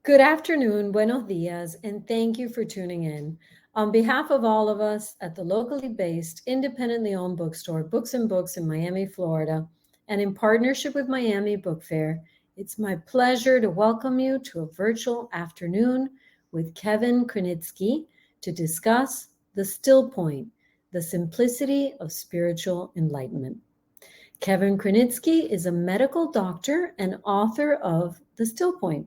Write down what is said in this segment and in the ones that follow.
Good afternoon, buenos dias, and thank you for tuning in. On behalf of all of us at the locally based, independently owned bookstore, Books and Books in Miami, Florida, and in partnership with Miami Book Fair, it's my pleasure to welcome you to a virtual afternoon with Kevin Krenitsky to discuss The Still Point, the simplicity of spiritual enlightenment. Kevin Krenitsky is a medical doctor and author of The Still Point.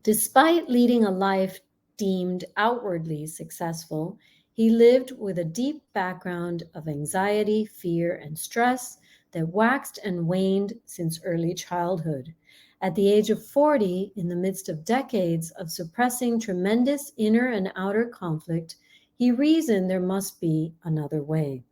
Despite leading a life deemed outwardly successful, he lived with a deep background of anxiety, fear, and stress that waxed and waned since early childhood. At the age of 40, in the midst of decades of suppressing tremendous inner and outer conflict, he reasoned there must be another way.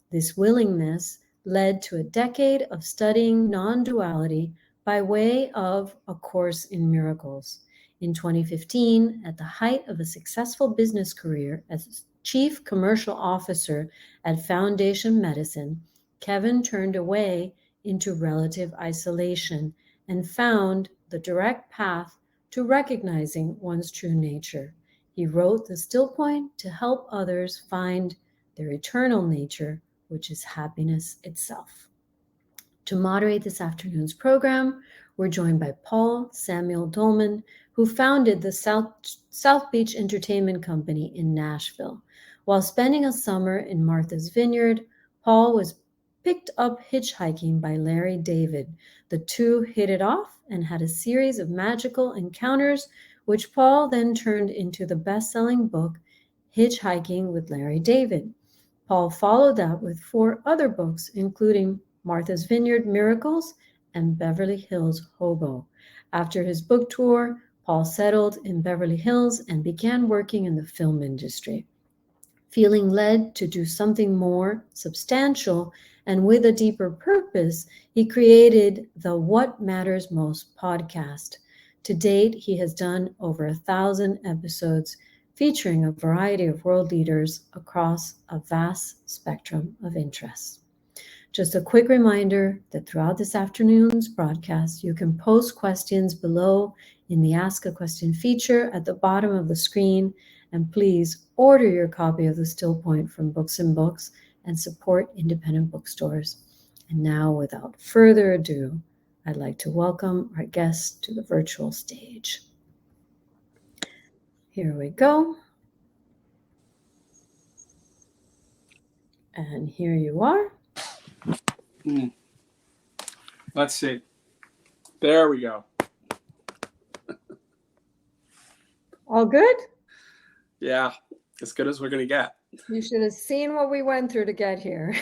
This willingness led to a decade of studying non-duality by way of A Course in Miracles. In 2015, at the height of a successful business career as Chief Commercial Officer at Foundation Medicine, Kevin turned away into relative isolation and found the direct path to recognizing one's true nature. He wrote The Still Point to help others find their eternal nature, which is happiness itself. To moderate this afternoon's program, we're joined by Paul Samuel Dolman, who founded the South Beach Entertainment Company in Nashville. While spending a summer in Martha's Vineyard, Paul was picked up hitchhiking by Larry David. The two hit it off and had a series of magical encounters, which Paul then turned into the best-selling book, Hitchhiking with Larry David. Paul followed that with 4 other books, including Martha's Vineyard Miracles and Beverly Hills Hobo. After his book tour, Paul settled in Beverly Hills and began working in the film industry. Feeling led to do something more substantial and with a deeper purpose, he created the What Matters Most podcast. To date, he has done over 1,000 episodes featuring a variety of world leaders across a vast spectrum of interests. Just a quick reminder that throughout this afternoon's broadcast, you can post questions below in the Ask a Question feature at the bottom of the screen, and please order your copy of The Still Point from Books and Books and support independent bookstores. And now, without further ado, I'd like to welcome our guests to the virtual stage. Here we go. And here you are. Let's see. There we go. All good? Yeah, as good as we're going to get. You should have seen what we went through to get here.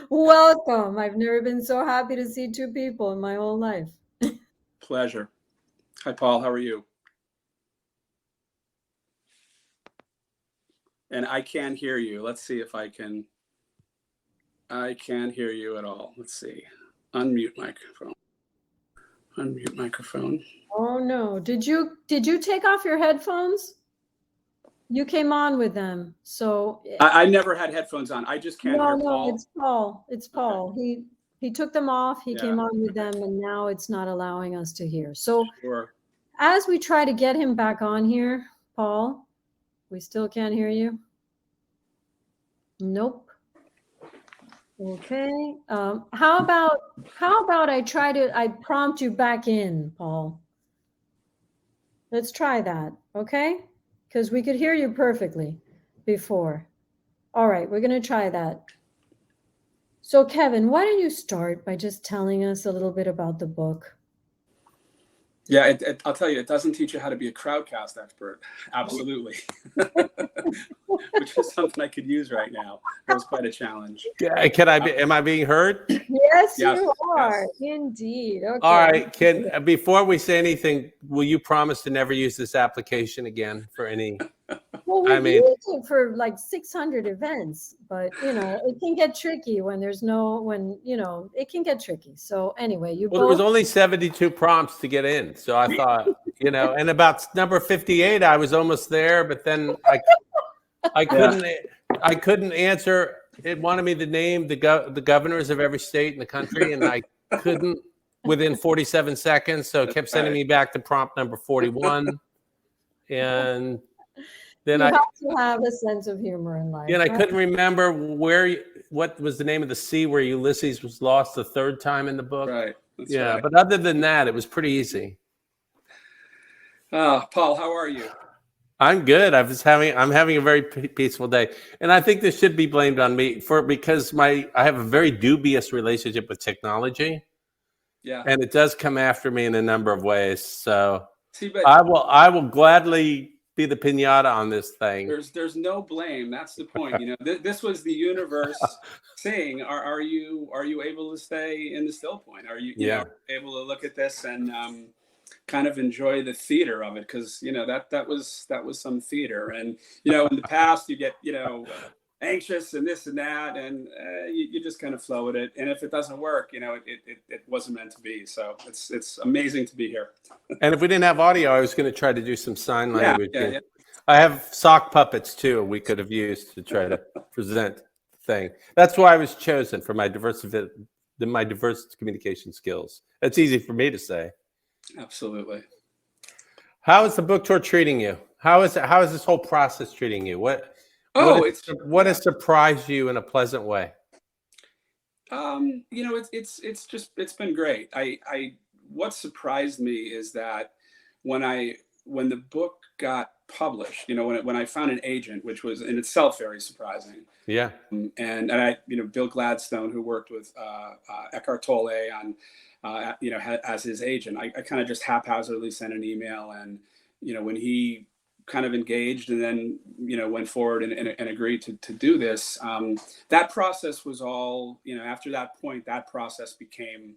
Welcome. I've never been so happy to see 2 people in my whole life. Pleasure. Hi, Paul. How are you? And I can't hear you. Let's see if I can. I can't hear you at all. Let's see. Unmute microphone. Unmute microphone. Oh no. Did you take off your headphones? You came on with them. So I never had headphones on. I just can't hear Paul. No, it's Paul. It's Paul. Okay. He took them off. He came on with them, and now it's not allowing us to hear. So Sure. As we try to get him back on here, Paul, we still can't hear you. Nope. Okay. How about I prompt you back in, Paul? Let's try that, okay? Because we could hear you perfectly before. All right, we're going to try that. So, Kevin, why don't you start by just telling us a little bit about the book? Yeah, I'll tell you, it doesn't teach you how to be a crowdcast expert. Absolutely. Which is something I could use right now. It was quite a challenge. Yeah, am I being heard? Yes, you are. Yes. Indeed. Okay. All right. Before we say anything, will you promise to never use this application again for any? Well, we've used it for like 600 events, but it can get tricky when it can get tricky. So anyway, there was only 72 prompts to get in. So I thought, and about number 58, I was almost there, but then I couldn't answer. It wanted me to name the governors of every state in the country, and I couldn't within 47 seconds. So it kept sending me back to prompt number 41. And then You have to have a sense of humor in life. I right? couldn't remember what was the name of the sea where Ulysses was lost the third time in the book. Right. That's Yeah. right. But other than that, it was pretty easy. Paul, how are you? I'm good. I'm having a very peaceful day, and I think this should be blamed on me because I have a very dubious relationship with technology, Yeah. and it does come after me in a number of ways. So See, but I will gladly be the piñata on this thing. there's no blame. That's the point. You know, this was the universe saying, "Are you able to stay in the still point? Are you Yeah. know able to look at this and kind of enjoy the theater of it?" Because that was some theater. And in the past you get anxious and this and that, and you just kind of flow with it. And if it doesn't work, it wasn't meant to be. So it's amazing to be here. And if we didn't have audio, I was going to try to do some sign language. Yeah. I have sock puppets too. We could have used to try to present the thing. That's why I was chosen for my diverse communication skills. That's easy for me to say. Absolutely. How is the book tour treating you? How is this whole process treating you? What has surprised you in a pleasant way? It's been great. What surprised me is that when the book got published, when I found an agent, which was in itself very surprising. Yeah. And I, Bill Gladstone, who worked with Eckhart Tolle on, as his agent, I kind of just haphazardly sent an email, and when he kind of engaged and then went forward and agreed to do this, that process was all, after that point, that process became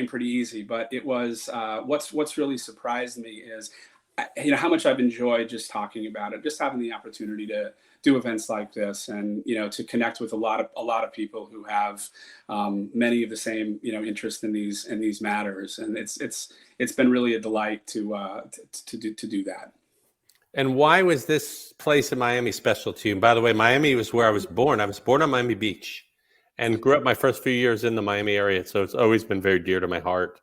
pretty easy. But it was what's really surprised me is how much I've enjoyed just talking about it, just having the opportunity to do events like this, and to connect with a lot of people who have many of the same interest in these matters, and it's been really a delight to do that. And why was this place in Miami special to you? And by the way, Miami was where I was born. I was born on Miami Beach and grew up my first few years in the Miami area. So it's always been very dear to my heart.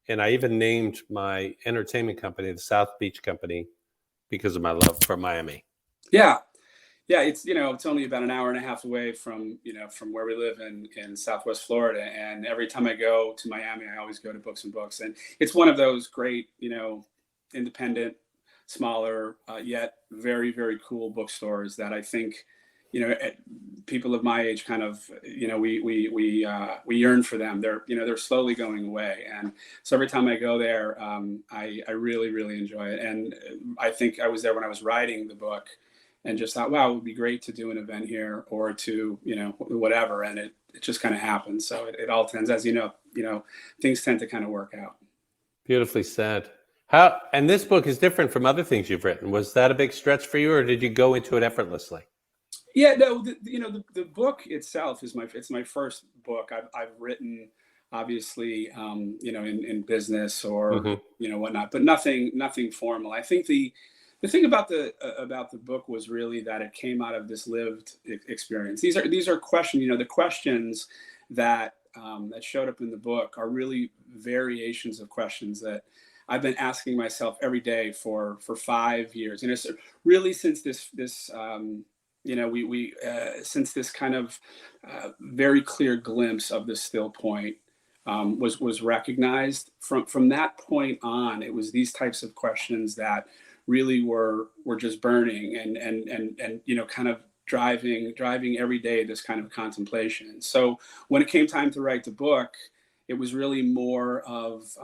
And I even named my entertainment company the South Beach Company because of my love for Miami. Yeah. It's only about an hour and a half away from where we live in Southwest Florida. And every time I go to Miami, I always go to Books and Books. And it's one of those great, independent, smaller, yet very, very cool bookstores that I think, people of my age kind of, we yearn for them. They're slowly going away. And so every time I go there, I really, really enjoy it. And I think I was there when I was writing the book and just thought, wow, it would be great to do an event here or to, whatever. And it just kind of happened. So it all tends, as things tend to kind of work out. Beautifully said. And this book is different from other things you've written. Was that a big stretch for you, or did you go into it effortlessly? Yeah, no, the book itself is my first book I've written, obviously, in business or, whatnot, but nothing formal. I think the thing about the book was really that it came out of this lived experience. These are questions, the questions that showed up in the book are really variations of questions that I've been asking myself every day for 5 years. And it's really since this since this kind of very clear glimpse of the still point was recognized. From that point on, it was these types of questions that really were just burning and kind of driving every day this kind of contemplation. So when it came time to write the book, it was really more of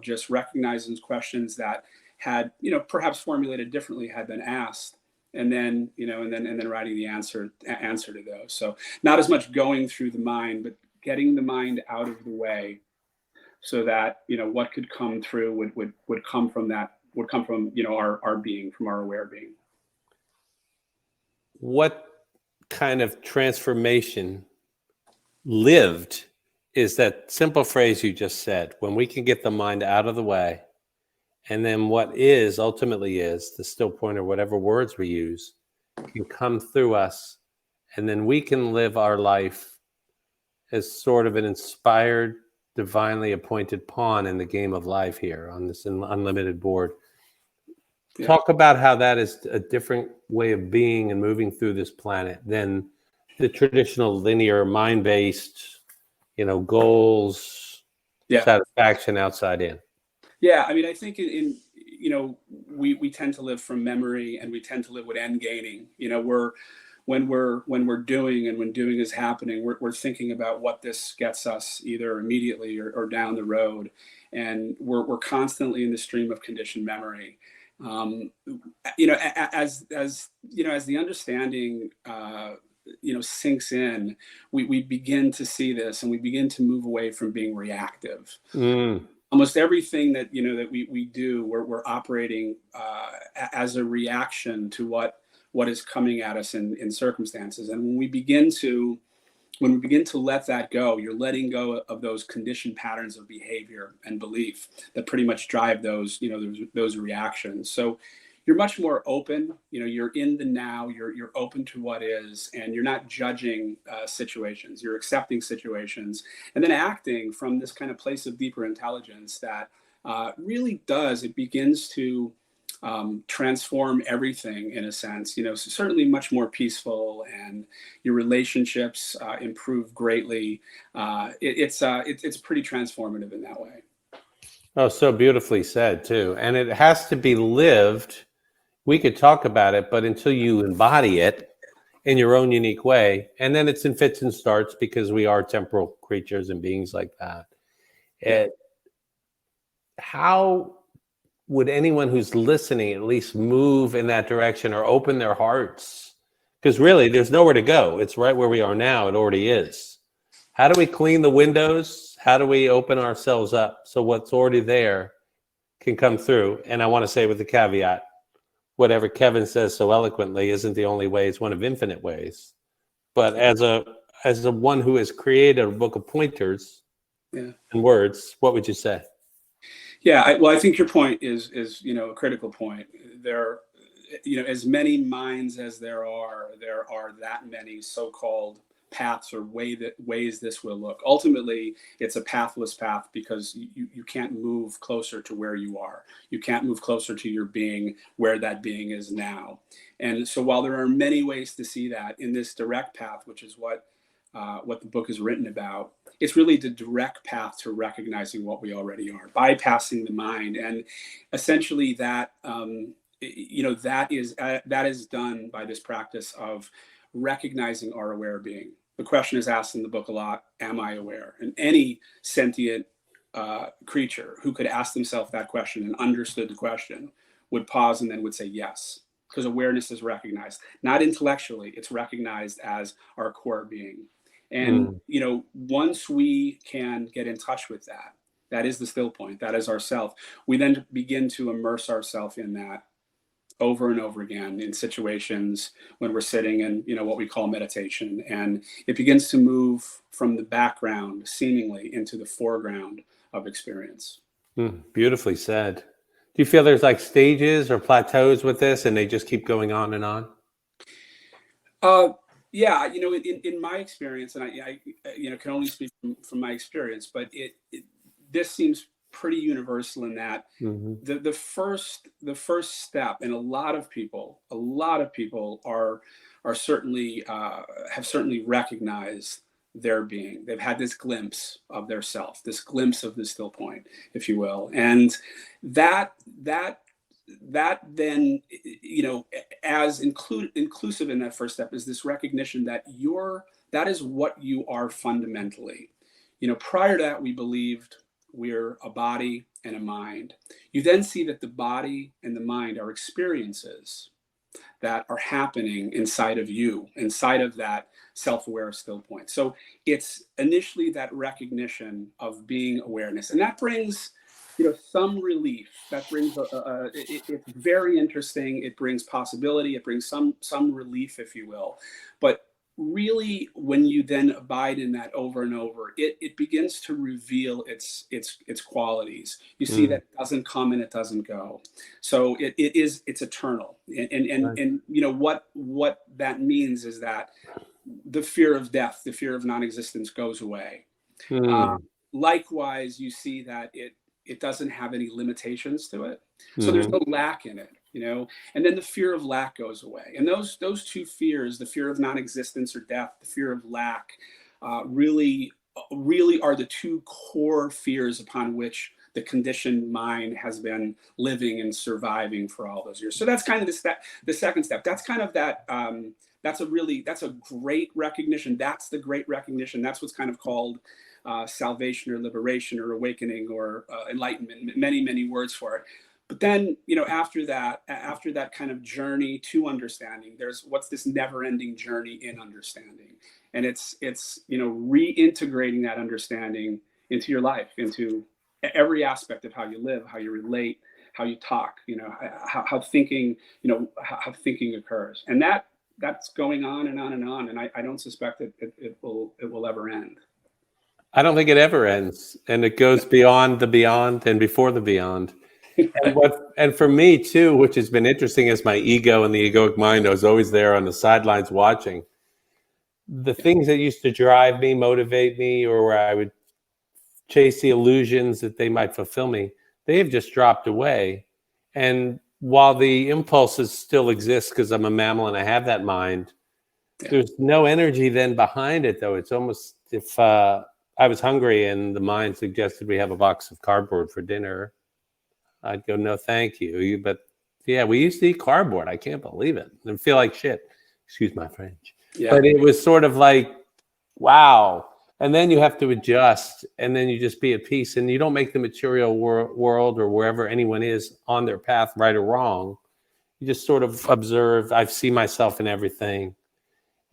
just recognizing questions that had perhaps formulated differently had been asked, and then writing the answer to those. So not as much going through the mind, but getting the mind out of the way, so that what could come through would come from our being, from our aware being. What kind of transformation lived is that simple phrase you just said, when we can get the mind out of the way, and then what is ultimately is the still point, or whatever words we use, can come through us, and then we can live our life as sort of an inspired divinely appointed pawn in the game of life here on this unlimited board. Yeah. Talk about how that is a different way of being and moving through this planet than the traditional linear mind-based, goals, Yeah. satisfaction outside in. Yeah, I mean, I think we tend to live from memory, and we tend to live with end gaining. When we're doing, and when doing is happening, we're thinking about what this gets us either immediately or down the road, and we're constantly in the stream of conditioned memory. As the understanding sinks in, we begin to see this, and we begin to move away from being reactive. Almost everything that we do, we're operating as a reaction to what is coming at us in circumstances. And when we begin to let that go, you're letting go of those conditioned patterns of behavior and belief that pretty much drive those reactions. So you're much more open. You're in the now. You're open to what is, and you're not judging situations. You're accepting situations, and then acting from this kind of place of deeper intelligence that really does. It begins to transform everything in a sense. Certainly much more peaceful, and your relationships improve greatly. It's pretty transformative in that way. Oh, so beautifully said too. And it has to be lived. We could talk about it, but until you embody it in your own unique way, and then it's in fits and starts because we are temporal creatures and beings like that. How would anyone who's listening at least move in that direction or open their hearts? Because really, there's nowhere to go. It's right where we are now. It already is. How do we clean the windows? How do we open ourselves up so what's already there can come through? And I want to say with the caveat, whatever Kevin says so eloquently isn't the only way. It's one of infinite ways. But as a one who has created a book of pointers and words, what would you say? Yeah, I think your point is a critical point. There, as many minds as there are that many so-called paths or ways this will look. Ultimately, it's a pathless path because you can't move closer to where you are. You can't move closer to your being, where that being is now. And so while there are many ways to see that in this direct path, which is what the book is written about, it's really the direct path to recognizing what we already are, bypassing the mind. And essentially that that is done by this practice of recognizing our aware being. The question is asked in the book a lot, am I aware? And any sentient creature who could ask themselves that question and understood the question would pause and then would say yes, because awareness is recognized. Not intellectually, it's recognized as our core being. And, once we can get in touch with that, that is the still point, that is ourself, we then begin to immerse ourselves in that over and over again in situations when we're sitting in, what we call meditation. And it begins to move from the background, seemingly, into the foreground of experience. Beautifully said. Do you feel there's like stages or plateaus with this and they just keep going on and on? Yeah, in my experience, and I can only speak from my experience, but this seems pretty universal in that the first step, and a lot of people are certainly have certainly recognized their being. They've had this glimpse of their self, this glimpse of the still point, if you will, and that then, as inclusive in that first step is this recognition that that is what you are fundamentally. Prior to that, we believed we're a body and a mind. You then see that the body and the mind are experiences that are happening inside of you, inside of that self-aware still point. So it's initially that recognition of being awareness, and that brings some relief. That brings it's very interesting. It brings possibility. It brings some relief, if you will. But really, when you then abide in that over and over, it begins to reveal its qualities. You see that it doesn't come and it doesn't go. So it's eternal. And what that means is that the fear of death, the fear of non-existence goes away. likewise, you see that it doesn't have any limitations to it. So there's Mm-hmm. no lack in it, and then the fear of lack goes away. And those two fears, the fear of non-existence or death, the fear of lack, really are the two core fears upon which the conditioned mind has been living and surviving for all those years. So that's kind of the second step. That's kind of that. That's a great recognition. That's the great recognition. That's what's kind of called salvation or liberation or awakening or enlightenment. Many words for it. But then, after that kind of journey to understanding, there's what's this never-ending journey in understanding, and it's reintegrating that understanding into your life, into every aspect of how you live, how you relate, how you talk, how thinking, how thinking occurs, and that's going on and on and on, and I don't suspect that it will ever end. I don't think it ever ends, and it goes beyond the beyond and before the beyond. And for me too, which has been interesting, is my ego and the egoic mind. I was always there on the sidelines watching the things that used to drive me, motivate me, or where I would chase the illusions that they might fulfill me. They have just dropped away. And while the impulses still exist because I'm a mammal and I have that mind, there's no energy then behind it, though. It's almost if I was hungry and the mind suggested we have a box of cardboard for dinner, I'd go, no, thank you. But yeah, we used to eat cardboard. I can't believe it. And feel like shit. Excuse my French. Yeah. But it was sort of like, wow. And then you have to adjust, and then you just be at peace. And you don't make the material world or wherever anyone is on their path, right or wrong. You just sort of observe. I see myself in everything.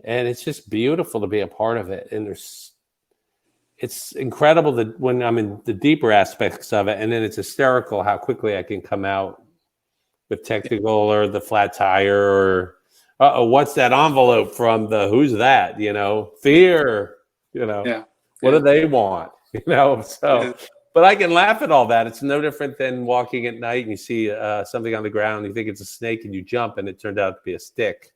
And it's just beautiful to be a part of it. And it's incredible that when I'm in the deeper aspects of it, and then it's hysterical how quickly I can come out with technical or the flat tire or, what's that envelope from the, who's that, fear, what do they want, so, but I can laugh at all that. It's no different than walking at night and you see something on the ground, you think it's a snake and you jump and it turned out to be a stick.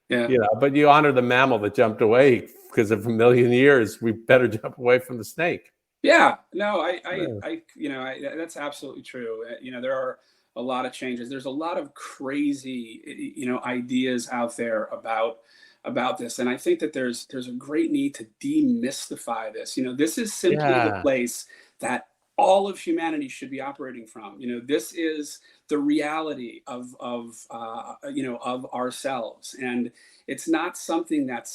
But you honor the mammal that jumped away because of a million years. We better jump away from the snake. Yeah, no, that's absolutely true. There are a lot of changes. There's a lot of crazy, ideas out there about this, and I think that there's a great need to demystify this. This is simply the place that all of humanity should be operating from. This is the reality of ourselves, and it's not something that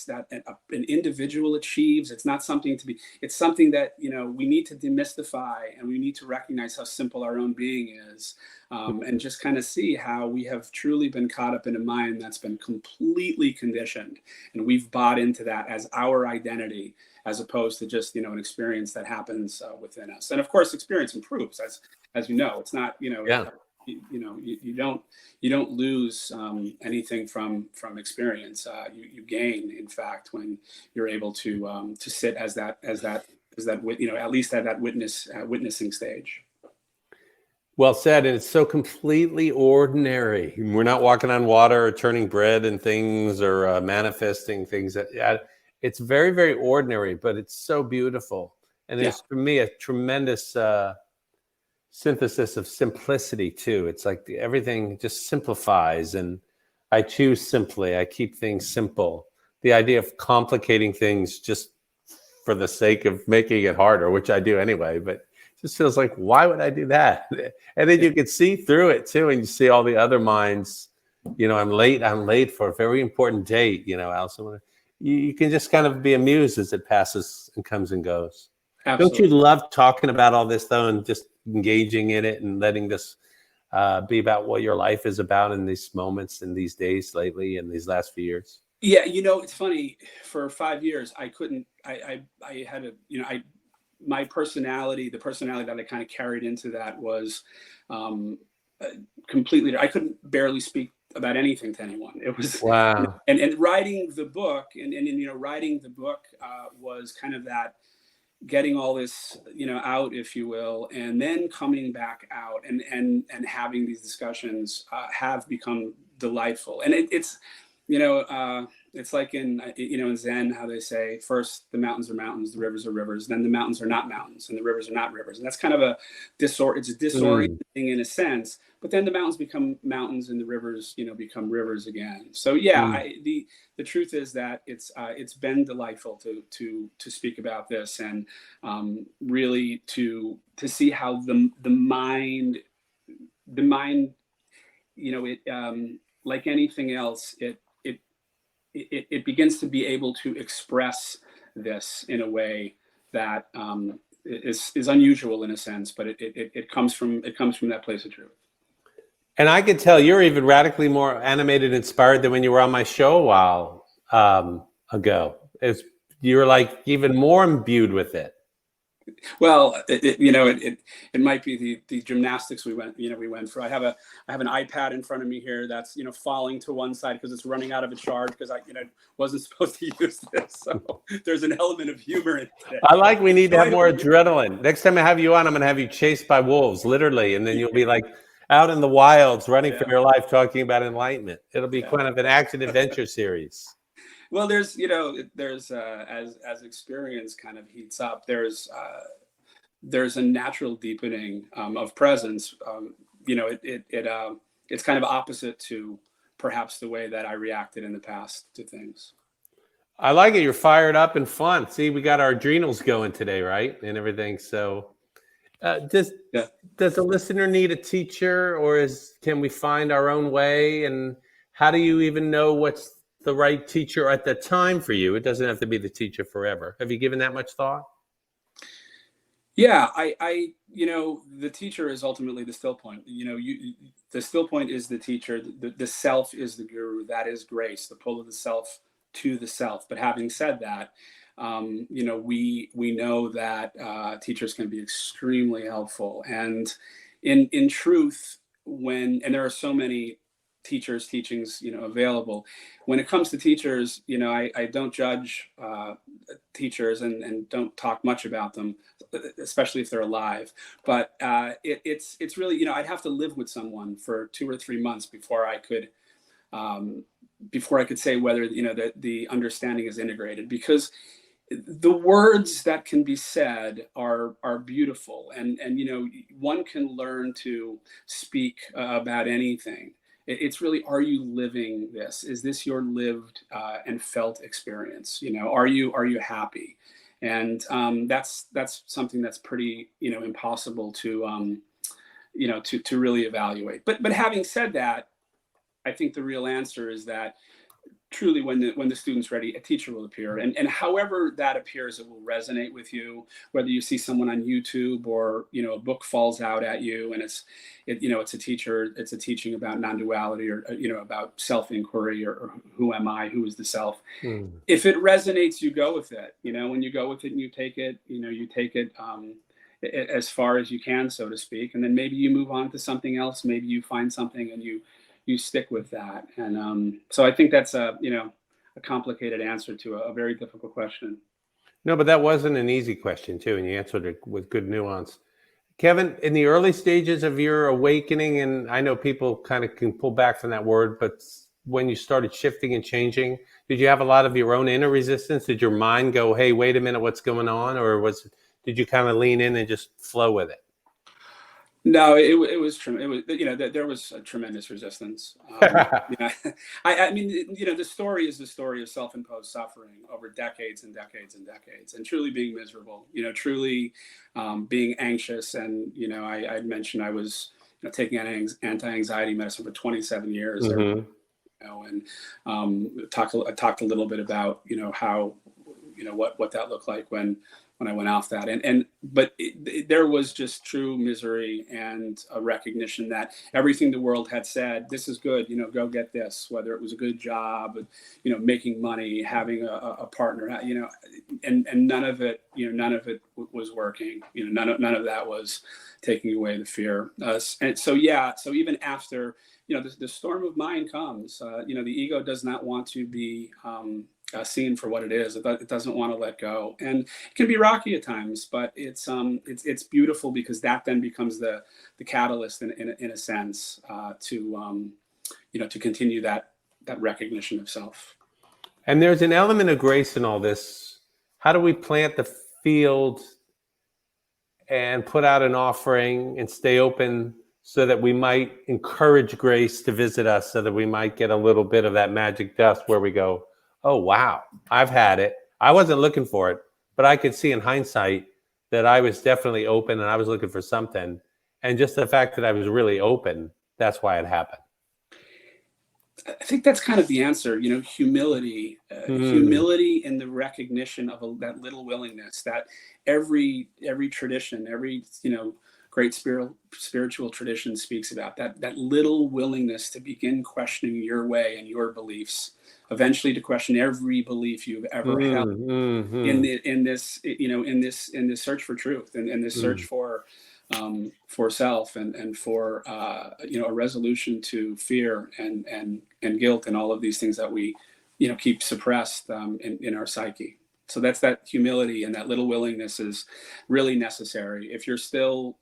an individual achieves. It's not something it's something that we need to demystify, and we need to recognize how simple our own being is, and just kind of see how we have truly been caught up in a mind that's been completely conditioned, and we've bought into that as our identity, as opposed to just an experience that happens within us. And of course, experience improves, as you know. It's not you don't lose anything from experience. You gain, in fact, when you're able to sit as that at least at that witnessing stage. Well said. And it's so completely ordinary. We're not walking on water or turning bread and things or manifesting things. It's very, very ordinary, but it's so beautiful. And it's, for me, a tremendous synthesis of simplicity too. It's like everything just simplifies, and I choose simply. I keep things simple. The idea of complicating things just for the sake of making it harder, which I do anyway, but it just feels like, why would I do that? And then you can see through it too, and you see all the other minds. I'm late for a very important date, Alison. You can just kind of be amused as it passes and comes and goes. Absolutely. Don't you love talking about all this, though, and just engaging in it and letting this be about what your life is about in these moments and these days lately and these last few years? Yeah, it's funny. For 5 years, I couldn't. I had my personality, the personality that I kind of carried into that was completely. I couldn't barely speak about anything to anyone. It was wow. And writing the book, and writing the book was kind of that. Getting all this, out, if you will, and then coming back out and having these discussions have become delightful. And It's like in Zen, how they say first the mountains are mountains, the rivers are rivers, then the mountains are not mountains, and the rivers are not rivers, and that's kind of it's a disorienting in a sense. But then the mountains become mountains, and the rivers, become rivers again. So yeah, the truth is that it's been delightful to speak about this, and really to see how the mind, like anything else, it begins to be able to express this in a way that is unusual in a sense, but it comes from that place of truth. And I can tell you're even radically more animated, inspired than when you were on my show a while ago. You were like even more imbued with it. Well, it might be the gymnastics we went for. I have an iPad in front of me here that's falling to one side because it's running out of a charge because I wasn't supposed to use this. So there's an element of humor in it. I like we need to have more adrenaline. Next time I have you on, I'm going to have you chased by wolves, literally, and then you'll be like out in the wilds running for your life talking about enlightenment. It'll be kind of an action adventure series. Well, there's as experience kind of heats up, there's a natural deepening of presence. It's kind of opposite to perhaps the way that I reacted in the past to things. I like it. You're fired up and fun. See, we got our adrenals going today, right? And everything. So does the listener need a teacher, or can we find our own way? And how do you even know what's the right teacher at the time for you? It doesn't have to be the teacher forever. Have you given that much thought? Yeah, the teacher is ultimately the still point. The still point is the teacher. The self is the guru. That is grace, the pull of the self to the self. But having said that, we know that teachers can be extremely helpful. And in truth, and there are so many teachings available. When it comes to teachers, I don't judge teachers and don't talk much about them, especially if they're alive. But it's really, I'd have to live with someone for 2 or 3 months before I could say whether that the understanding is integrated, because the words that can be said are beautiful, and one can learn to speak about anything. It's really, are you living this? Is this your lived and felt experience? Are you happy? And that's something that's pretty impossible to to really evaluate. But having said that, I think the real answer is that truly when the student's ready, a teacher will appear, and however that appears, it will resonate with you, whether you see someone on YouTube or a book falls out at you and it's a teaching about non-duality, or about self-inquiry, or who am I, who is the self. If it resonates, you go with it. When you go with it and you take it, as far as you can, so to speak, and then maybe you move on to something else. Maybe you find something and you stick with that. And so I think that's a complicated answer to a very difficult question. No, but that wasn't an easy question too, and you answered it with good nuance. Kevin, in the early stages of your awakening, and I know people kind of can pull back from that word, but when you started shifting and changing, did you have a lot of your own inner resistance? Did your mind go, hey, wait a minute, what's going on? Or did you kind of lean in and just flow with it? No, it was there was a tremendous resistance. I mean, the story is the story of self-imposed suffering over decades and decades and decades, and truly being miserable. Truly being anxious, and I mentioned I was taking anti-anxiety medicine for 27 years. Mm-hmm. And I talked a little bit about how what that looked like when I went off that, but there was just true misery and a recognition that everything the world had said, this is good, go get this, whether it was a good job, making money, having a partner, and none of it was working. None of that was taking away the fear. And so even after the storm of mind comes, the ego does not want to be seen for what it is. It doesn't want to let go, and it can be rocky at times, but it's beautiful, because that then becomes the catalyst in a sense to continue that that recognition of self. And there's an element of grace in all this. How do we plant the field and put out an offering and stay open so that we might encourage grace to visit us, so that we might get a little bit of that magic dust where we go, oh, wow, I've had it. I wasn't looking for it, but I could see in hindsight that I was definitely open and I was looking for something. And just the fact that I was really open, that's why it happened. I think that's kind of the answer, humility, humility in the recognition of that little willingness that every tradition, every, great spiritual tradition speaks about, that little willingness to begin questioning your way and your beliefs, eventually to question every belief you've ever held in this search for truth and this search for self and for a resolution to fear and guilt and all of these things that we keep suppressed in our psyche. So that's that humility, and that little willingness is really necessary. If you're still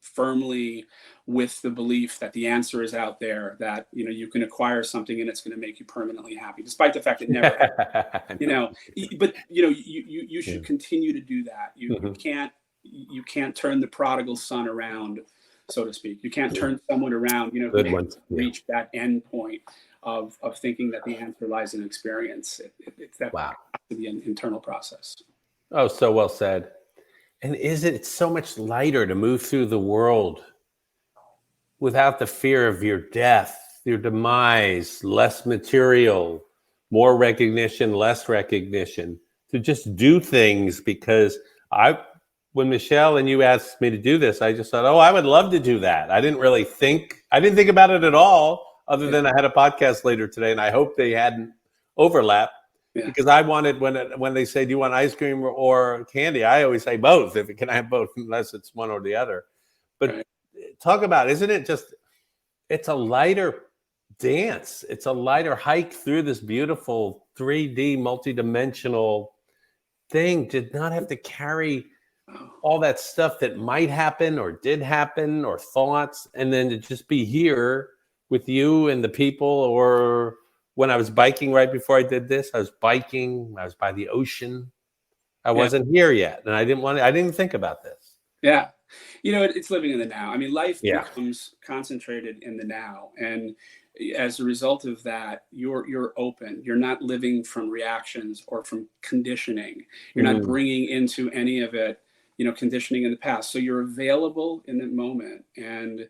firmly with the belief that the answer is out there, that you can acquire something and it's going to make you permanently happy, despite the fact it never happened. But you should continue to do that. You can't turn the prodigal son around, so to speak. You can't turn someone around, who reach that end point of thinking that the answer lies in experience. It's that to be an internal process. Oh, so well said. And it's so much lighter to move through the world without the fear of your death, your demise, less material, more recognition, less recognition, to just do things. Because when Michelle and you asked me to do this, I just thought, oh, I would love to do that. I didn't think about it at all, other than I had a podcast later today, and I hope they hadn't overlapped. Yeah. Because I wanted, when they say, do you want ice cream or candy? I always say both. Can I have both, unless it's one or the other. But talk about, isn't it just, it's a lighter dance. It's a lighter hike through this beautiful 3D multidimensional thing. Did not have to carry all that stuff that might happen or did happen or thoughts. And then to just be here with you and the people. Or when I was biking right before I did this, I was by the ocean. I wasn't here yet. And I didn't think about this. Yeah. It's living in the now. I mean, life becomes concentrated in the now. And as a result of that, you're open. You're not living from reactions or from conditioning. You're not bringing into any of it, conditioning in the past. So you're available in the moment. And,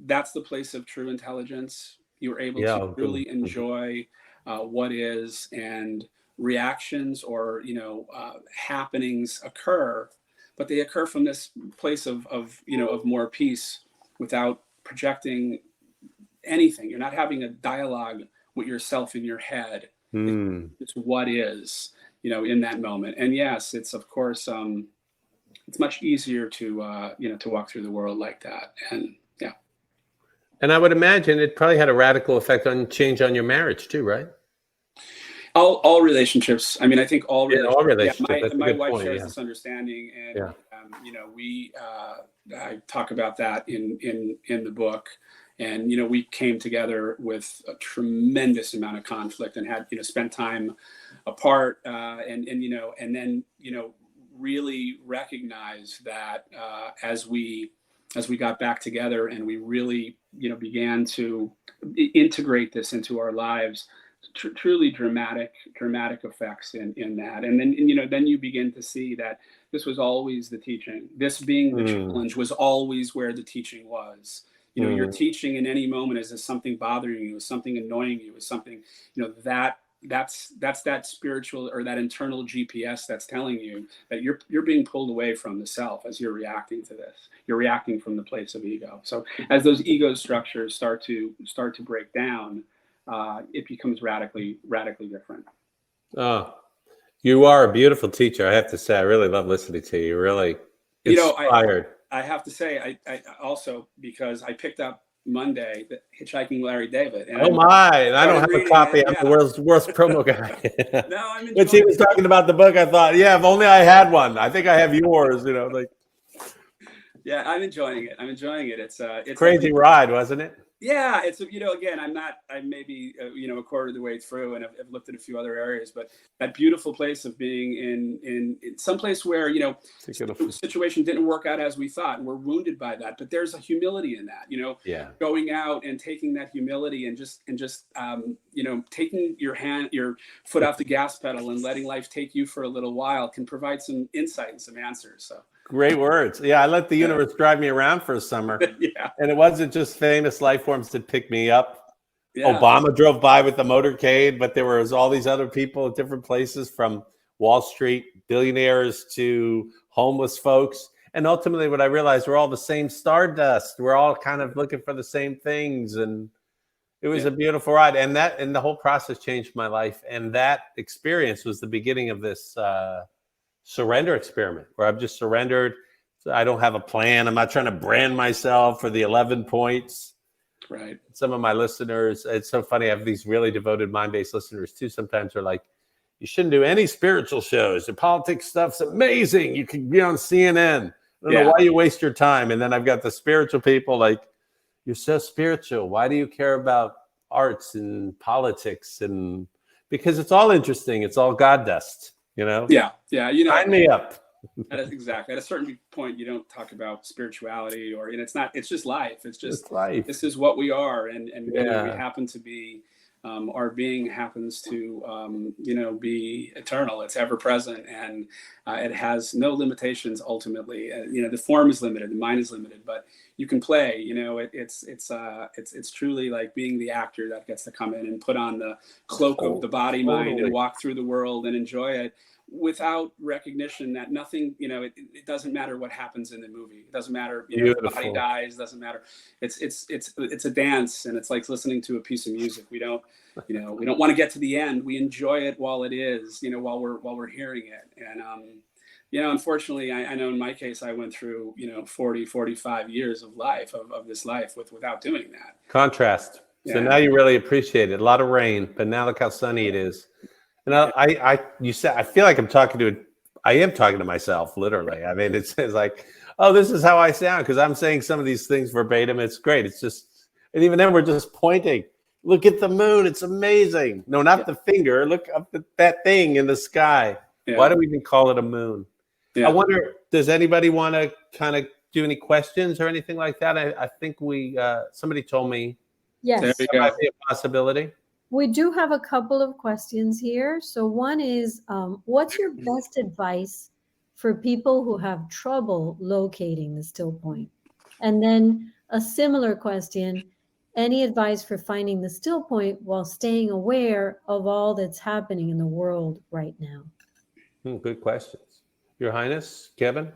that's the place of true intelligence. You're able to really enjoy what is, and reactions or happenings occur, but they occur from this place of more peace, without projecting anything. You're not having a dialogue with yourself in your head. It's what is, in that moment. And yes, it's of course it's much easier to walk through the world like that. And and I would imagine it probably had a radical effect on your marriage too, right? All relationships. I mean, I think all relationships. Yeah, my wife shares this understanding, and I talk about that in the book. And we came together with a tremendous amount of conflict, and had spent time apart, and then really recognize that as we got back together and we really began to integrate this into our lives, truly dramatic effects in that. And then then you begin to see that this was always the teaching. This being the challenge was always where the teaching was. Your teaching in any moment is something bothering you, is something annoying you, is something that's that spiritual or that internal GPS that's telling you that you're being pulled away from the self as you're reacting to this. You're reacting from the place of ego. So as those ego structures start to break down, it becomes radically different. Oh, you are a beautiful teacher, I have to say. I really love listening to you. Really inspired. I have to say, I also, because I picked up Monday, the Hitchhiking Larry David. And I don't have a copy. I'm the worst promo guy. No, I'm enjoying when she was talking about the book, I thought, if only I had one. I think I have yours. Yeah, I'm enjoying it. It's crazy ride, wasn't it? Yeah, it's, again, I'm maybe, a quarter of the way through, and I've looked at a few other areas, but that beautiful place of being in some place where, the situation didn't work out as we thought, and we're wounded by that. But there's a humility in that, Yeah. going out and taking that humility and just taking your foot off the gas pedal and letting life take you for a little while can provide some insight and some answers. So. Great words. Yeah, I let the universe drive me around for a summer. Yeah. And it wasn't just famous life forms that picked me up. Yeah. Obama drove by with the motorcade, but there was all these other people at different places, from Wall Street billionaires to homeless folks. And ultimately what I realized, we're all the same stardust. We're all kind of looking for the same things. And it was a beautiful ride. And the whole process changed my life. And that experience was the beginning of this surrender experiment, where I've just surrendered. So I don't have a plan. I'm not trying to brand myself for the 11 points. Right. Some of my listeners, it's so funny. I have these really devoted mind-based listeners too. Sometimes they're like, you shouldn't do any spiritual shows. The politics stuff's amazing. You can be on CNN. I don't know why you waste your time. And then I've got the spiritual people like, you're so spiritual. Why do you care about arts and politics? And because it's all interesting. It's all God dust. Yeah. Sign me up. Exactly. At a certain point, you don't talk about spirituality, and it's just life. It's just life. This is what we are. And we happen to be, our being happens to, be eternal. It's ever present, and it has no limitations ultimately. The form is limited, the mind is limited, but you can play. It's truly like being the actor that gets to come in and put on the cloak of the body, mind, and walk through the world and enjoy it, without recognition that nothing, it doesn't matter what happens in the movie. It doesn't matter, the body dies, doesn't matter. It's a dance, and it's like listening to a piece of music. We don't want to get to the end. We enjoy it while it is, while we're hearing it. And, unfortunately, I know in my case, I went through, 45 years of life, of this life without doing that. Contrast. So now you really appreciate it. A lot of rain, but now look how sunny it is. And I feel like I am talking to myself, literally. I mean, it says like, oh, this is how I sound, because I'm saying some of these things verbatim. It's great. It's just, and even then we're just pointing. Look at the moon. It's amazing. No, not the finger. Look up at that thing in the sky. Yeah. Why do we even call it a moon? Yeah. I wonder, does anybody want to kind of do any questions or anything like that? I think somebody told me. Yes. There might be a possibility. We do have a couple of questions here. So one is, what's your best advice for people who have trouble locating the still point? And then a similar question, any advice for finding the still point while staying aware of all that's happening in the world right now? Good questions. Your Highness, Kevin?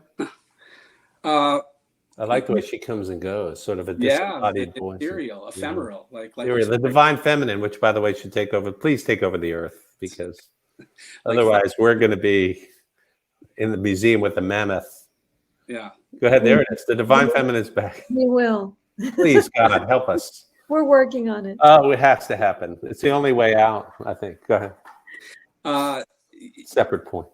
I like the way she comes and goes, sort of a disembodied voice. Ethereal, ephemeral. Like the divine feminine, which, by the way, should take over. Please take over the earth, because otherwise we're going to be in the museum with the mammoth. Yeah. Go ahead. There it is. The divine feminine is back. We will. Please, God, help us. We're working on it. Oh, it has to happen. It's the only way out, I think. Go ahead. Separate point.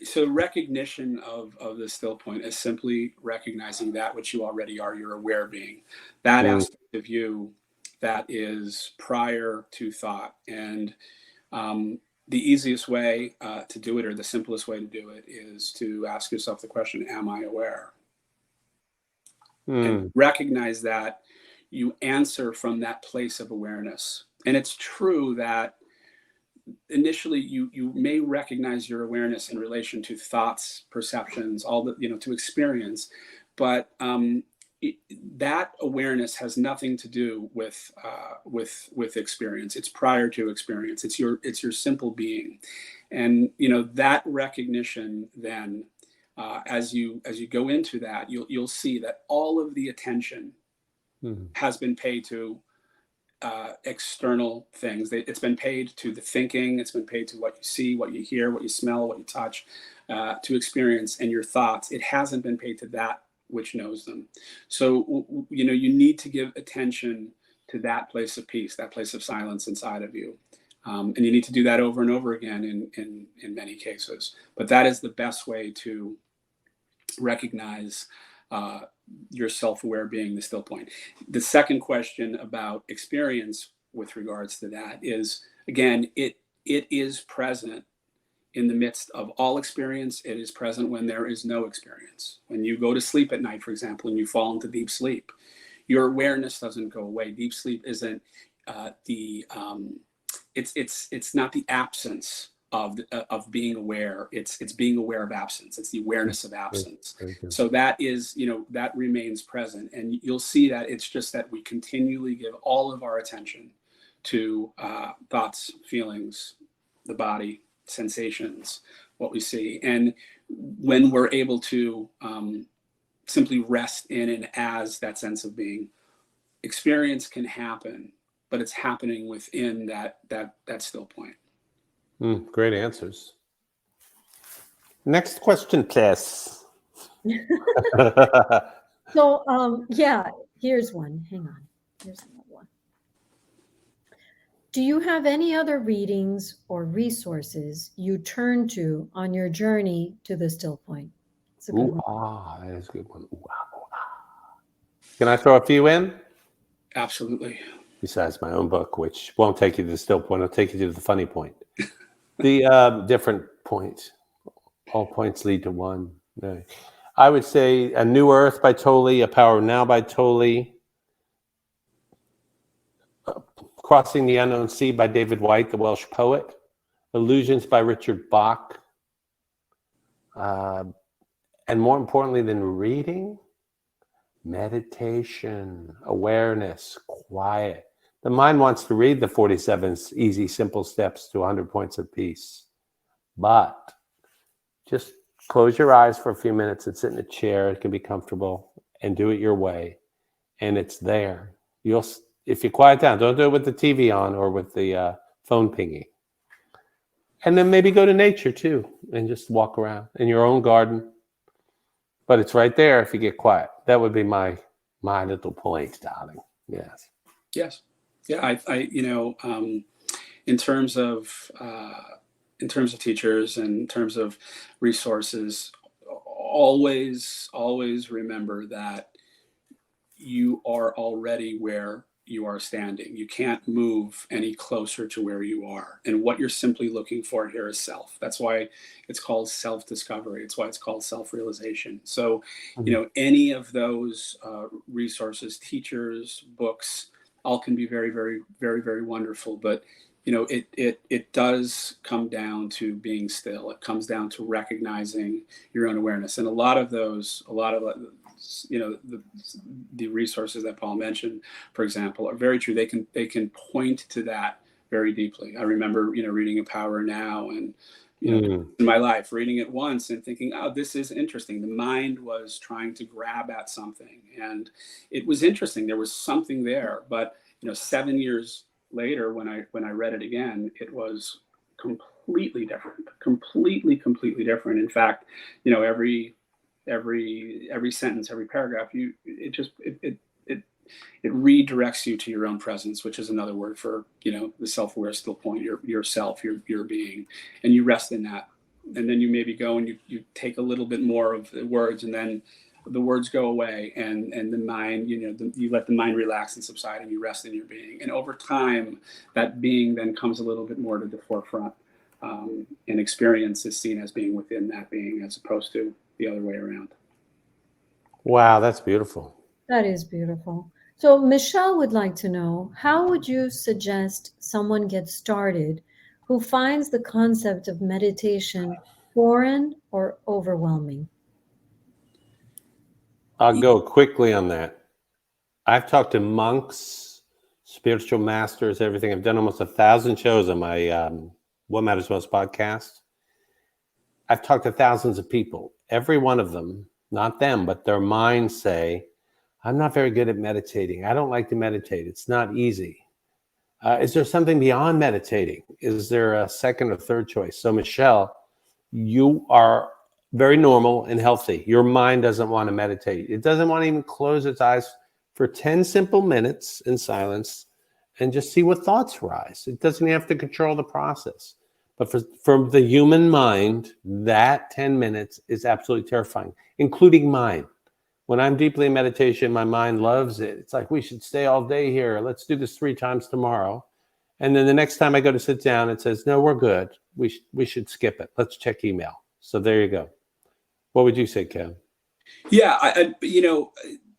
So recognition of the still point is simply recognizing that which you already are, your aware being, that aspect of you that is prior to thought. And the easiest way to do it, or the simplest way to do it, is to ask yourself the question, am I aware? And recognize that you answer from that place of awareness. And it's true that initially you may recognize your awareness in relation to thoughts, perceptions, all the, to experience, but that awareness has nothing to do with experience. It's prior to experience. It's your simple being. And that recognition then, as you go into that, you'll see that all of the attention has been paid to external things. It's been paid to the thinking. It's been paid to what you see, what you hear, what you smell, what you touch, to experience, and your thoughts. It hasn't been paid to that which knows them. So you need to give attention to that place of peace, that place of silence inside of you, and you need to do that over and over again in many cases. But that is the best way to recognize your self-aware being the still point. The second question about experience with regards to that is, again, it is present in the midst of all experience. It is present when there is no experience. When you go to sleep at night, for example, and you fall into deep sleep, your awareness doesn't go away. Deep sleep isn't it's not the absence of being aware. It's being aware of absence. It's the awareness of absence. So that is, that remains present. And you'll see that it's just that we continually give all of our attention to thoughts, feelings, the body, sensations, what we see. And when we're able to simply rest in and as that sense of being, experience can happen, but it's happening within that still point. Great answers. Next question, Tess. So, yeah, here's one. Hang on. Here's another one. Do you have any other readings or resources you turn to on your journey to the still point? It's a good one. That is a good one. Can I throw a few in? Absolutely. Besides my own book, which won't take you to the still point, it'll take you to the funny point. The different point. All points lead to one. No. I would say A New Earth by Tolle, A Power Now by Tolle, Crossing the Unknown Sea by David White, the Welsh poet, Illusions by Richard Bach, and more importantly than reading, meditation, awareness, quiet. The mind wants to read the 47 easy, simple steps to 100 points of peace. But just close your eyes for a few minutes and sit in a chair. It can be comfortable and do it your way. And it's there. If you quiet down, don't do it with the TV on or with the phone pinging. And then maybe go to nature too and just walk around in your own garden. But it's right there if you get quiet. That would be my little point, darling. Yes. Yes. Yeah. In terms of teachers and in terms of resources, always remember that you are already where you are standing. You can't move any closer to where you are. And what you're simply looking for here is self. That's why it's called self-discovery. It's why it's called self-realization. So, any of those resources, teachers, books, all can be very, very, very, very wonderful. But, it does come down to being still. It comes down to recognizing your own awareness. And a lot of the resources that Paul mentioned, for example, are very true. They can point to that very deeply. I remember, reading A Power Now and, in my life, reading it once and thinking, oh, this is interesting. The mind was trying to grab at something and it was interesting. There was something there, but, 7 years later, when I read it again, it was completely different, completely different. In fact, every sentence, every paragraph, it redirects you to your own presence, which is another word for, the self-aware still point, yourself, your being, and you rest in that. And then you maybe go and you take a little bit more of the words, and then the words go away, and the mind, you let the mind relax and subside, and you rest in your being. And over time, that being then comes a little bit more to the forefront, and experience is seen as being within that being, as opposed to the other way around. Wow, that's beautiful. That is beautiful. So Michelle would like to know, how would you suggest someone get started who finds the concept of meditation foreign or overwhelming? I'll go quickly on that. I've talked to monks, spiritual masters, everything. I've done almost 1,000 shows on my What Matters Most podcast. I've talked to thousands of people. Every one of them, not them, but their minds say, I'm not very good at meditating. I don't like to meditate. It's not easy. Is there something beyond meditating? Is there a second or third choice? So Michelle, you are very normal and healthy. Your mind doesn't want to meditate. It doesn't want to even close its eyes for 10 simple minutes in silence and just see what thoughts rise. It doesn't have to control the process. But for the human mind, that 10 minutes is absolutely terrifying, including mine. When I'm deeply in meditation, my mind loves it. It's like, we should stay all day here. Let's do this 3 times tomorrow. And then the next time I go to sit down, it says, no, we're good. We should skip it. Let's check email. So there you go. What would you say, Kev? Yeah, I think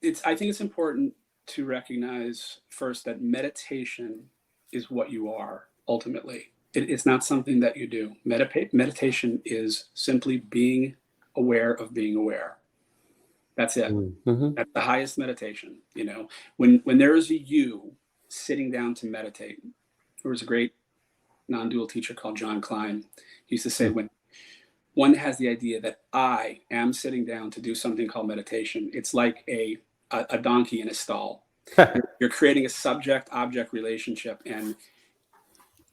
it's important to recognize first that meditation is what you are ultimately. It's not something that you do. Meditation is simply being aware of being aware. That's it. Mm-hmm. That's the highest meditation. When there is a you sitting down to meditate, there was a great non-dual teacher called John Klein. He used to say, when one has the idea that I am sitting down to do something called meditation, it's like a donkey in a stall. You're creating a subject-object relationship, and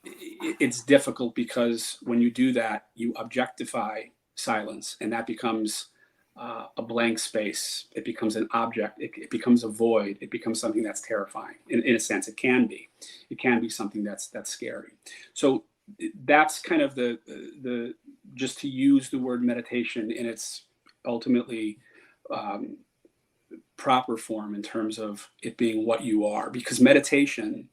it's difficult because when you do that, you objectify silence, and that becomes a blank space. It becomes an object. It becomes a void. It becomes something that's terrifying. In a sense, it can be. It can be something that's scary. So that's kind of the just to use the word meditation in its ultimately proper form in terms of it being what you are, because meditation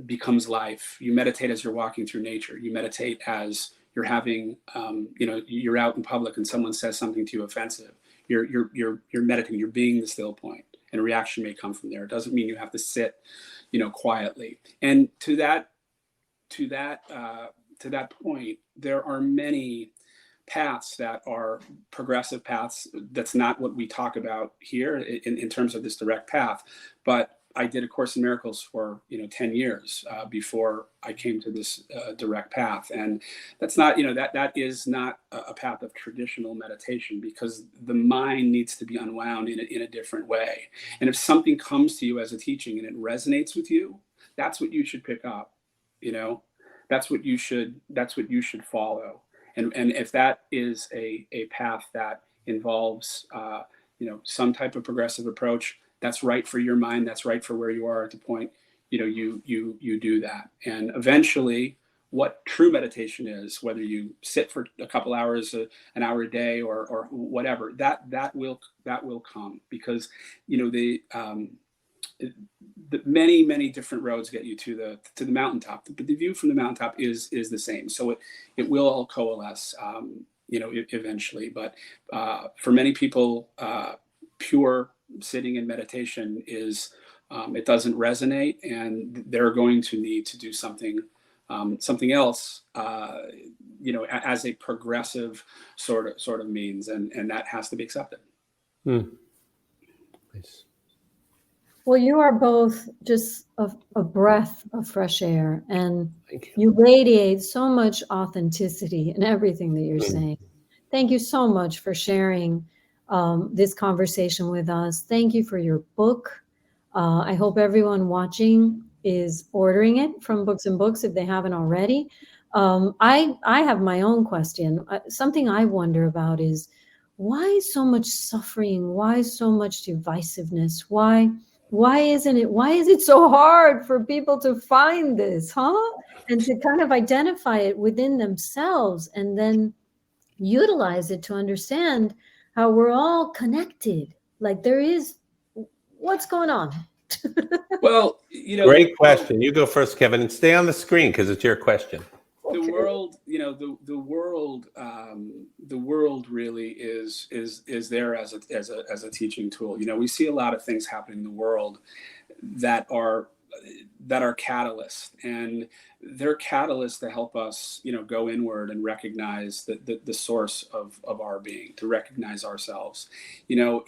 becomes life. You meditate as you're walking through nature. You meditate as you're having, you're out in public and someone says something to you offensive. You're meditating. You're being the still point, and a reaction may come from there. It doesn't mean you have to sit, quietly. And to that point, there are many paths that are progressive paths. That's not what we talk about here in terms of this direct path, but I did A Course in Miracles for 10 years before I came to this direct path, and that's not that is not a path of traditional meditation, because the mind needs to be unwound in a different way. And if something comes to you as a teaching and it resonates with you, that's what you should pick up. That's what you should follow. And if that is a path that involves some type of progressive approach, that's right for your mind. That's right for where you are at the point, you do that. And eventually what true meditation is, whether you sit for a couple hours, an hour a day, or whatever, that will come, because, the many different roads get you to the mountaintop, but the view from the mountaintop is the same. So it will all coalesce, eventually. But for many people, pure sitting in meditation is it doesn't resonate, and they're going to need to do something else, as a progressive sort of means, and that has to be accepted. Nice. Well, you are both just a breath of fresh air, and you radiate so much authenticity in everything that you're saying. Thank you so much for sharing this conversation with us. Thank you for your book. I hope everyone watching is ordering it from Books and Books if they haven't already. I have my own question. Something I wonder about is, why so much suffering? Why so much divisiveness? Why is it so hard for people to find this, and to kind of identify it within themselves and then utilize it to understand how we're all connected? Like, what's going on? Well, great question. You go first, Kevin, and stay on the screen because it's your question. The world, the world really is there as a teaching tool. We see a lot of things happening in the world that are catalysts, and they're catalysts to help us, go inward and recognize the source of our being, to recognize ourselves. The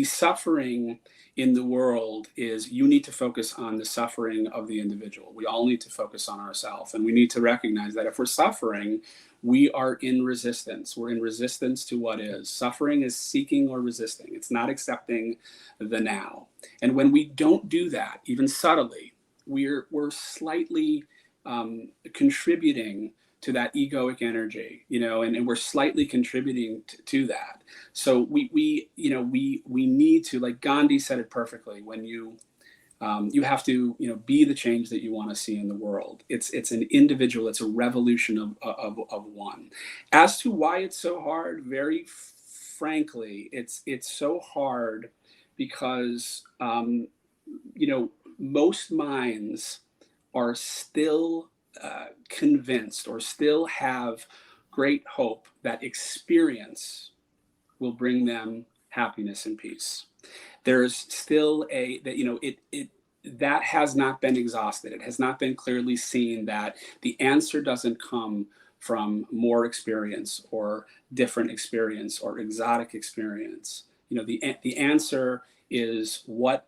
suffering in the world is, you need to focus on the suffering of the individual. We all need to focus on ourselves, and we need to recognize that if we're suffering, we are in resistance. We're in resistance to what is. Suffering is seeking or resisting. It's not accepting the now. And when we don't do that, even subtly, we're slightly contributing to that egoic energy, and we're slightly contributing to that. So we need to, like Gandhi said it perfectly, when you You have to, be the change that you want to see in the world. It's an individual. It's a revolution of one. As to why it's so hard, very frankly, it's so hard because most minds are still convinced or still have great hope that experience will bring them happiness and peace. There's still that has not been exhausted. It has not been clearly seen that the answer doesn't come from more experience or different experience or exotic experience. The answer is, what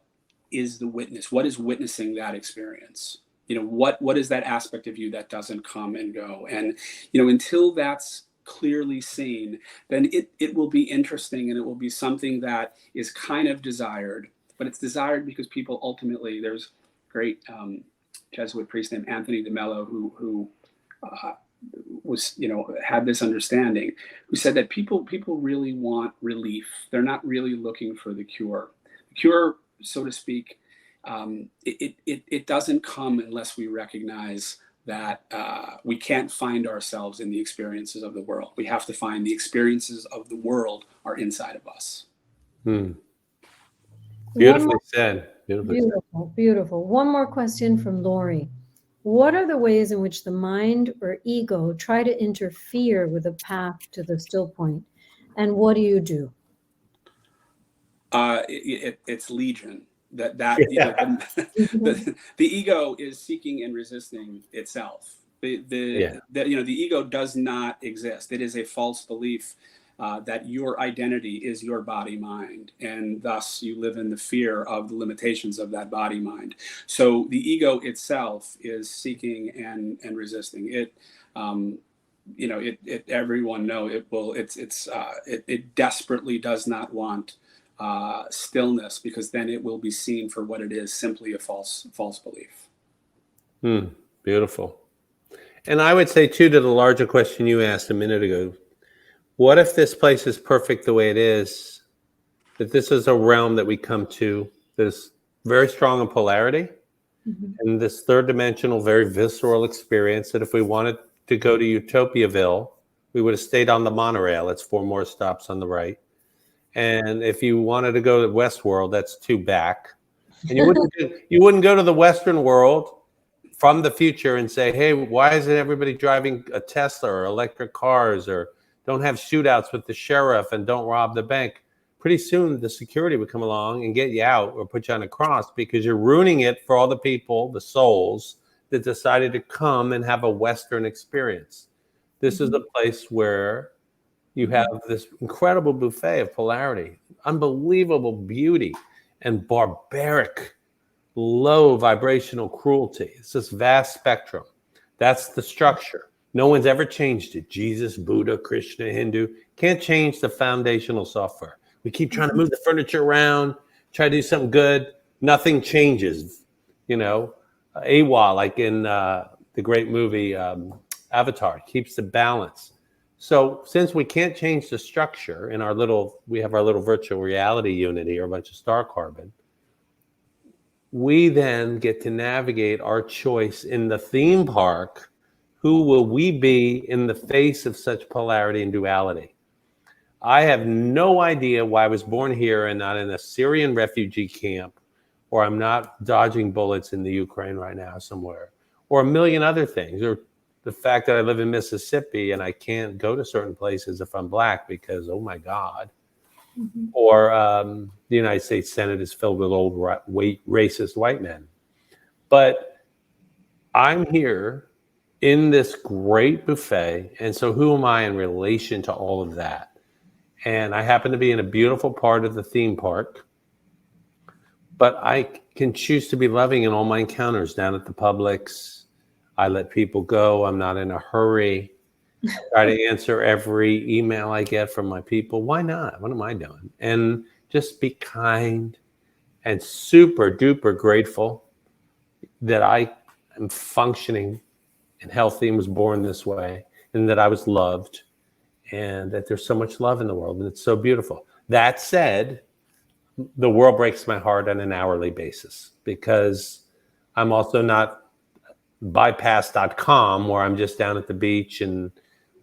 is the witness? What is witnessing that experience? What is that aspect of you that doesn't come and go? And until that's clearly seen, then it will be interesting, and it will be something that is kind of desired. But it's desired because people ultimately, there's a great Jesuit priest named Anthony de Mello who was had this understanding, who said that people really want relief. They're not really looking for the cure. The cure, so to speak, it doesn't come unless we recognize that we can't find ourselves in the experiences of the world. We have to find the experiences of the world are inside of us. Beautifully said. Beautiful, beautiful. One more question from Lori. What are the ways in which the mind or ego try to interfere with the path to the still point? And what do you do? It's legion. The ego is seeking and resisting itself. The ego does not exist. It is a false belief that your identity is your body mind, and thus you live in the fear of the limitations of that body mind. So the ego itself is seeking and resisting it. Everyone know it will. It desperately does not want stillness, because then it will be seen for what it is, simply a false belief. Beautiful. And I would say too, to the larger question you asked a minute ago, what if this place is perfect the way it is, that this is a realm that we come to that is very strong in polarity, and this third dimensional, very visceral experience, that if we wanted to go to Utopiaville, we would have stayed on the monorail. It's 4 more stops on the right. And if you wanted to go to Westworld, that's 2 back. And you wouldn't go to the Western world from the future and say, hey, why isn't everybody driving a Tesla or electric cars, or don't have shootouts with the sheriff and don't rob the bank? Pretty soon the security would come along and get you out or put you on a cross, because you're ruining it for all the people, the souls, that decided to come and have a Western experience. This is a place where you have this incredible buffet of polarity, unbelievable beauty, and barbaric, low vibrational cruelty. It's this vast spectrum. That's the structure. No one's ever changed it. Jesus, Buddha, Krishna, Hindu can't change the foundational software. We keep trying to move the furniture around, try to do something good. Nothing changes. AWA, like in the great movie Avatar, keeps the balance. So since we can't change the structure in we have our little virtual reality unit here, a bunch of star carbon, we then get to navigate our choice in the theme park. Who will we be in the face of such polarity and duality? I have no idea why I was born here and not in a Syrian refugee camp, or I'm not dodging bullets in the Ukraine right now somewhere, or a million other things, or the fact that I live in Mississippi and I can't go to certain places if I'm Black because, oh my God. Or the United States Senate is filled with old racist white men. But I'm here in this great buffet. And so who am I in relation to all of that? And I happen to be in a beautiful part of the theme park, but I can choose to be loving in all my encounters down at the Publix. I let people go. I'm not in a hurry. I try to answer every email I get from my people. Why not? What am I doing? And just be kind and super duper grateful that I am functioning and healthy and was born this way, and that I was loved, and that there's so much love in the world, and it's so beautiful. That said, the world breaks my heart on an hourly basis, because I'm also not bypass.com where I'm just down at the beach and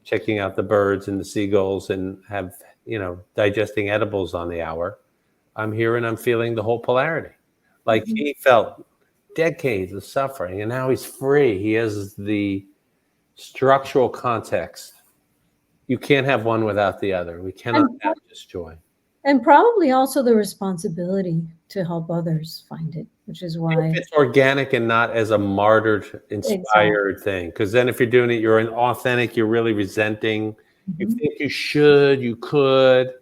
checking out the birds and the seagulls and have, digesting edibles on the hour. I'm here and I'm feeling the whole polarity. Like he felt decades of suffering and now he's free. He has the structural context. You can't have one without the other. We cannot have just joy. And probably also the responsibility to help others find it, which is why if it's organic and not as a martyred, inspired thing. Because then if you're doing it, you're inauthentic, you're really resenting. You think you should, you could.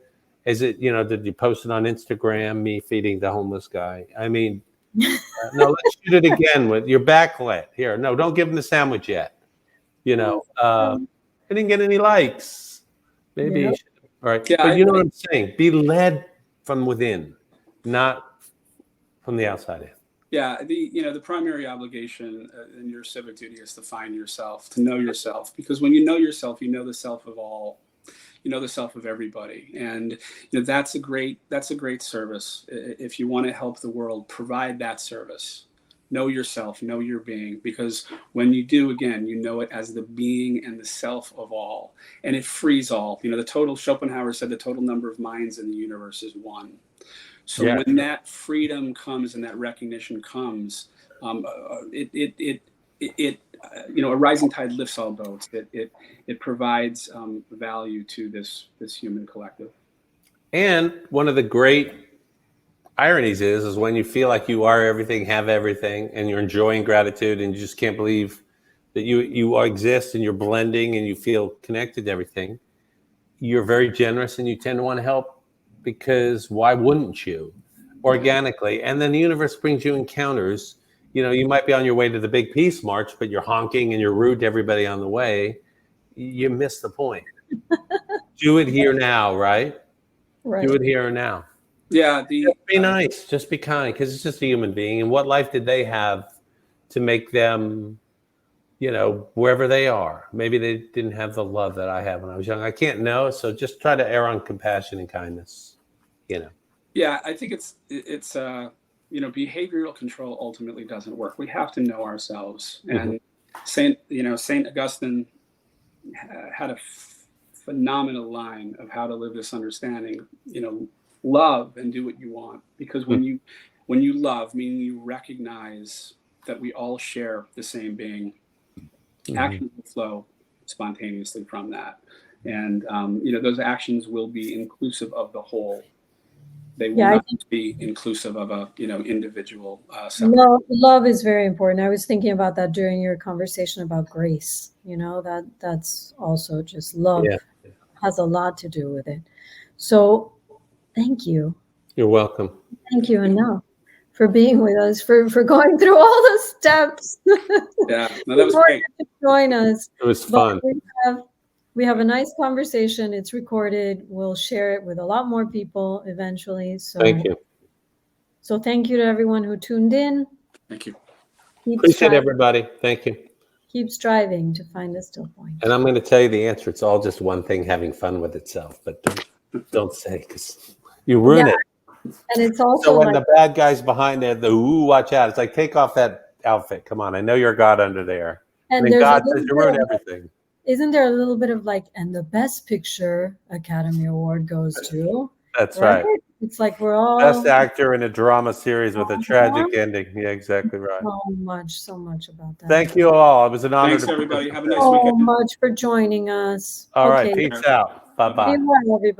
Is it, did you post it on Instagram, me feeding the homeless guy? I mean, no, let's shoot it again with your backlit. Here, no, don't give him the sandwich yet. I didn't get any likes. Maybe you should. All right. Yeah, but you know what I'm saying? Be led from within, not from the outside in. Yeah, the primary obligation in your civic duty is to find yourself, to know yourself, because when you know yourself, you know the self of all, you know the self of everybody, and that's a great service. If you want to help the world, provide that service. Know yourself, know your being, because when you do, again, you know it as the being and the self of all, and it frees all. The total, Schopenhauer said, the total number of minds in the universe is one. So when that freedom comes and that recognition comes, a rising tide lifts all boats. It provides value to this human collective. And one of the great ironies is when you feel like you are everything, have everything, and you're enjoying gratitude, and you just can't believe that you exist and you're blending and you feel connected to everything. You're very generous and you tend to want to help, because why wouldn't you? Organically. And then the universe brings you encounters. You might be on your way to the big peace march, but you're honking and you're rude to everybody on the way. You miss the point. Do it here now, right? Do it here and now. Yeah. Just be nice. Just be kind, because it's just a human being. And what life did they have to make them, wherever they are? Maybe they didn't have the love that I have when I was young. I can't know. So just try to err on compassion and kindness, Yeah, I think it's behavioral control ultimately doesn't work. We have to know ourselves. And Saint Augustine had a phenomenal line of how to live this understanding. Love and do what you want, because when you love, meaning you recognize that we all share the same being, actions will flow spontaneously from that, and those actions will be inclusive of the whole. They will not be inclusive of a individual. Love is very important. I was thinking about that during your conversation about grace. That's also just love. Has a lot to do with it. So thank you. You're welcome. Thank you enough for being with us, for going through all the steps. Yeah, no, that was great. Join us. It was fun. We have a nice conversation. It's recorded. We'll share it with a lot more people eventually. So thank you. So thank you to everyone who tuned in. Thank you. Appreciate everybody. Thank you. Keep striving to find the still point. And I'm going to tell you the answer. It's all just one thing, having fun with itself. But don't say, because you ruin it. And it's also so when the bad guy's behind there, watch out. It's like, take off that outfit. Come on. I know you're God under there. And God says you ruin everything. Isn't there a little bit of and the Best Picture Academy Award goes to? That's right. It's like we're all Best actor in a drama series with a tragic ending. Yeah, exactly right. So much about that. Thank you all. It was an honor. Thanks, everybody. Have a nice weekend. weekend. So much for joining us. All right. Peace out. Bye-bye. Be well, everybody.